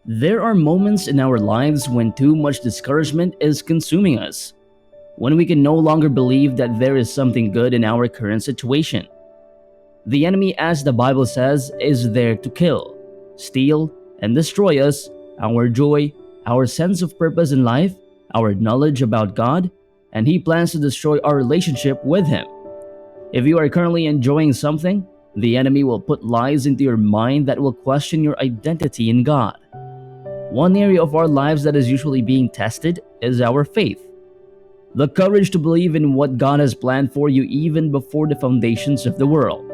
There are moments in our lives when too much discouragement is consuming us, when we can no longer believe that there is something good in our current situation. The enemy, as the Bible says, is there to kill, steal, and destroy us, our joy, our sense of purpose in life, our knowledge about God, and he plans to destroy our relationship with Him. If you are currently enjoying something, the enemy will put lies into your mind that will question your identity in God. One area of our lives that is usually being tested is our faith. The courage to believe in what God has planned for you even before the foundations of the world.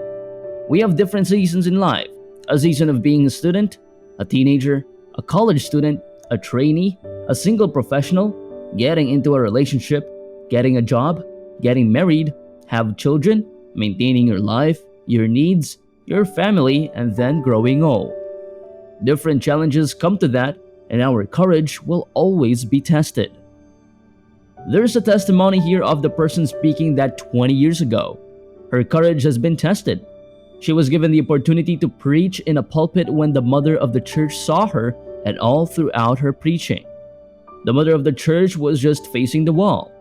We have different seasons in life: a season of being a student, a teenager, a college student, a trainee, a single professional, getting into a relationship, getting a job, getting married, have children, maintaining your life, your needs, your family, and then growing old. Different challenges come to that, and our courage will always be tested. There's a testimony here of the person speaking that 20 years ago. Her courage has been tested. She was given the opportunity to preach in a pulpit when the mother of the church saw her and all throughout her preaching. The mother of the church was just facing the wall,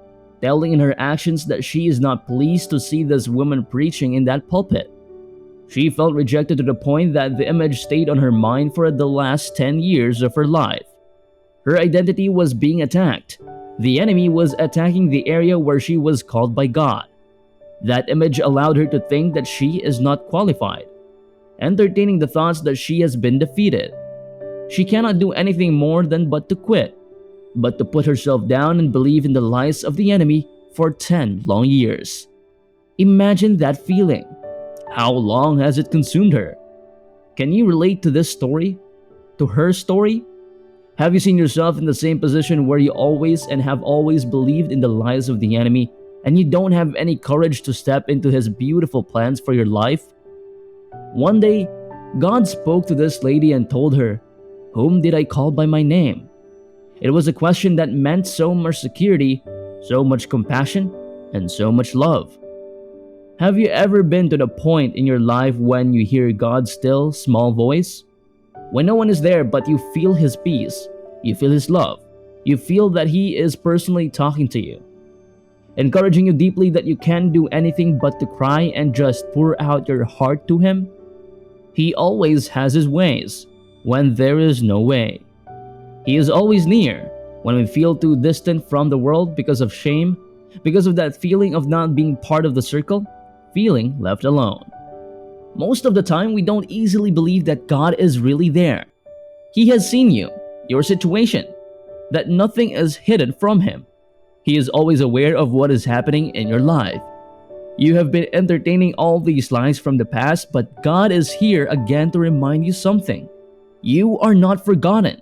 telling in her actions that she is not pleased to see this woman preaching in that pulpit. She felt rejected to the point that the image stayed on her mind for the last 10 years of her life. Her identity was being attacked. The enemy was attacking the area where she was called by God. That image allowed her to think that she is not qualified, entertaining the thoughts that she has been defeated. She cannot do anything more than but to quit, but to put herself down and believe in the lies of the enemy for 10 long years. Imagine that feeling. How long has it consumed her? Can you relate to this story? To her story? Have you seen yourself in the same position where you always and have always believed in the lies of the enemy and you don't have any courage to step into his beautiful plans for your life? One day, God spoke to this lady and told her, "Whom did I call by my name?" It was a question that meant so much security, so much compassion, and so much love. Have you ever been to the point in your life when you hear God's still, small voice? When no one is there but you feel His peace, you feel His love, you feel that He is personally talking to you, encouraging you deeply that you can't do anything but to cry and just pour out your heart to Him? He always has His ways when there is no way. He is always near when we feel too distant from the world because of shame, because of that feeling of not being part of the circle, feeling left alone. Most of the time, we don't easily believe that God is really there. He has seen you, your situation, that nothing is hidden from Him. He is always aware of what is happening in your life. You have been entertaining all these lies from the past, but God is here again to remind you something. You are not forgotten.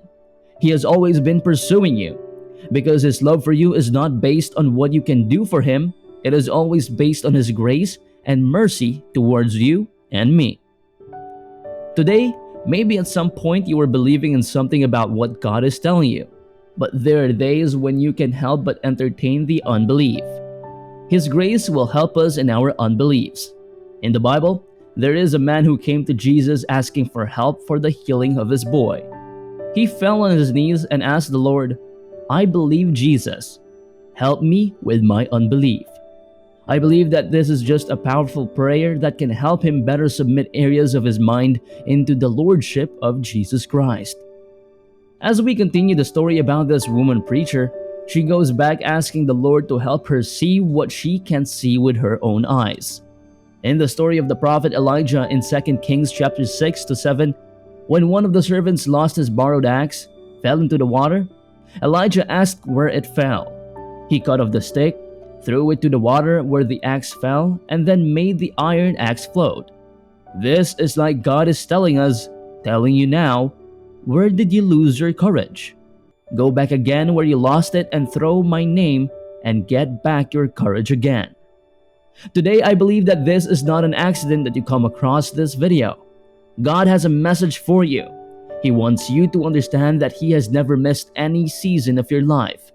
He has always been pursuing you, because His love for you is not based on what you can do for Him. It is always based on His grace and mercy towards you and me. Today, maybe at some point you are believing in something about what God is telling you, but there are days when you can help but entertain the unbelief. His grace will help us in our unbeliefs. In the Bible, there is a man who came to Jesus asking for help for the healing of his boy. He fell on his knees and asked the Lord, "I believe, Jesus. Help me with my unbelief." I believe that this is just a powerful prayer that can help him better submit areas of his mind into the lordship of Jesus Christ. As we continue the story about this woman preacher, she goes back asking the Lord to help her see what she can't see with her own eyes. In the story of the prophet Elijah in 2 Kings chapter 6 to 7, when one of the servants lost his borrowed axe, fell into the water, Elijah asked where it fell. He cut off the stick, threw it to the water where the axe fell, and then made the iron axe float. This is like God is telling us, telling you now, where did you lose your courage? Go back again where you lost it and throw my name and get back your courage again. Today, I believe that this is not an accident that you come across this video. God has a message for you. He wants you to understand that He has never missed any season of your life.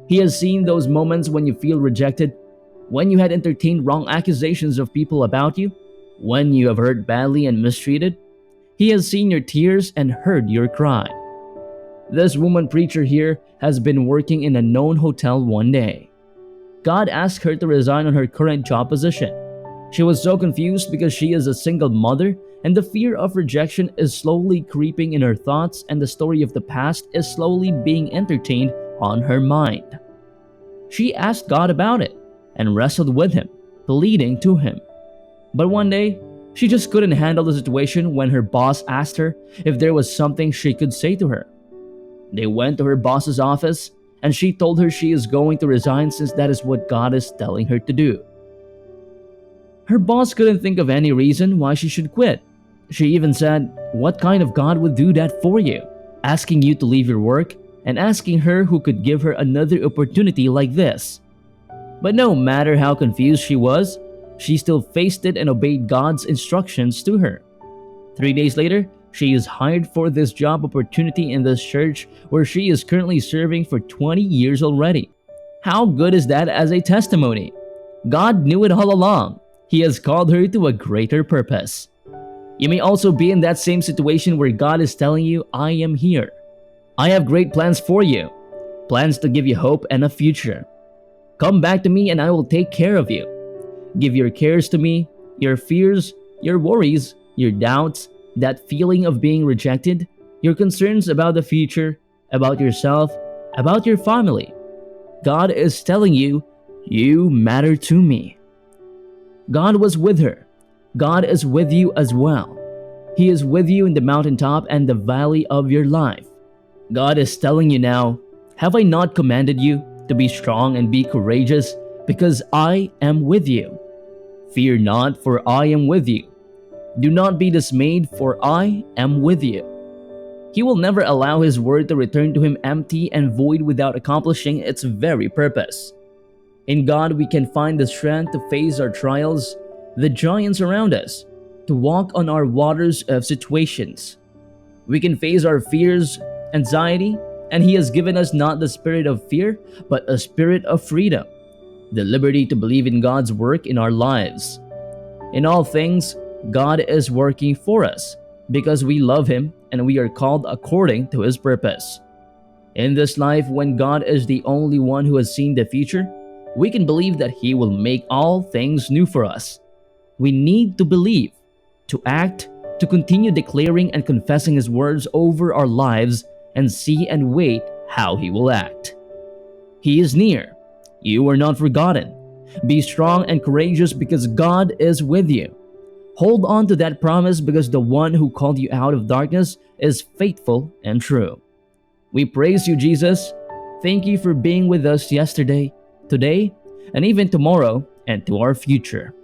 He has seen those moments when you feel rejected, when you had entertained wrong accusations of people about you, when you have hurt badly and mistreated. He has seen your tears and heard your cry. This woman preacher here has been working in a known hotel one day. God asked her to resign on her current job position. She was so confused because she is a single mother and the fear of rejection is slowly creeping in her thoughts and the story of the past is slowly being entertained on her mind. She asked God about it and wrestled with Him, pleading to Him. But one day, she just couldn't handle the situation when her boss asked her if there was something she could say to her. They went to her boss's office and she told her she is going to resign since that is what God is telling her to do. Her boss couldn't think of any reason why she should quit. She even said, "What kind of God would do that for you? Asking you to leave your work and asking her who could give her another opportunity like this." But no matter how confused she was, she still faced it and obeyed God's instructions to her. 3 days later, she is hired for this job opportunity in this church where she is currently serving for 20 years already. How good is that as a testimony? God knew it all along. He has called her to a greater purpose. You may also be in that same situation where God is telling you, "I am here. I have great plans for you, plans to give you hope and a future. Come back to me and I will take care of you. Give your cares to me, your fears, your worries, your doubts, that feeling of being rejected, your concerns about the future, about yourself, about your family. God is telling you, you matter to me." God was with her. God is with you as well. He is with you in the mountaintop and the valley of your life. God is telling you now, "Have I not commanded you to be strong and be courageous? Because I am with you. Fear not, for I am with you. Do not be dismayed, for I am with you." He will never allow His word to return to Him empty and void without accomplishing its very purpose. In God, we can find the strength to face our trials, the giants around us, to walk on our waters of situations. We can face our fears, anxiety, and He has given us not the spirit of fear, but a spirit of freedom, the liberty to believe in God's work in our lives. In all things, God is working for us because we love Him and we are called according to His purpose. In this life, when God is the only one who has seen the future, we can believe that He will make all things new for us. We need to believe, to act, to continue declaring and confessing His words over our lives and see and wait how He will act. He is near. You are not forgotten. Be strong and courageous because God is with you. Hold on to that promise because the one who called you out of darkness is faithful and true. We praise you, Jesus. Thank you for being with us yesterday, today, and even tomorrow and to our future.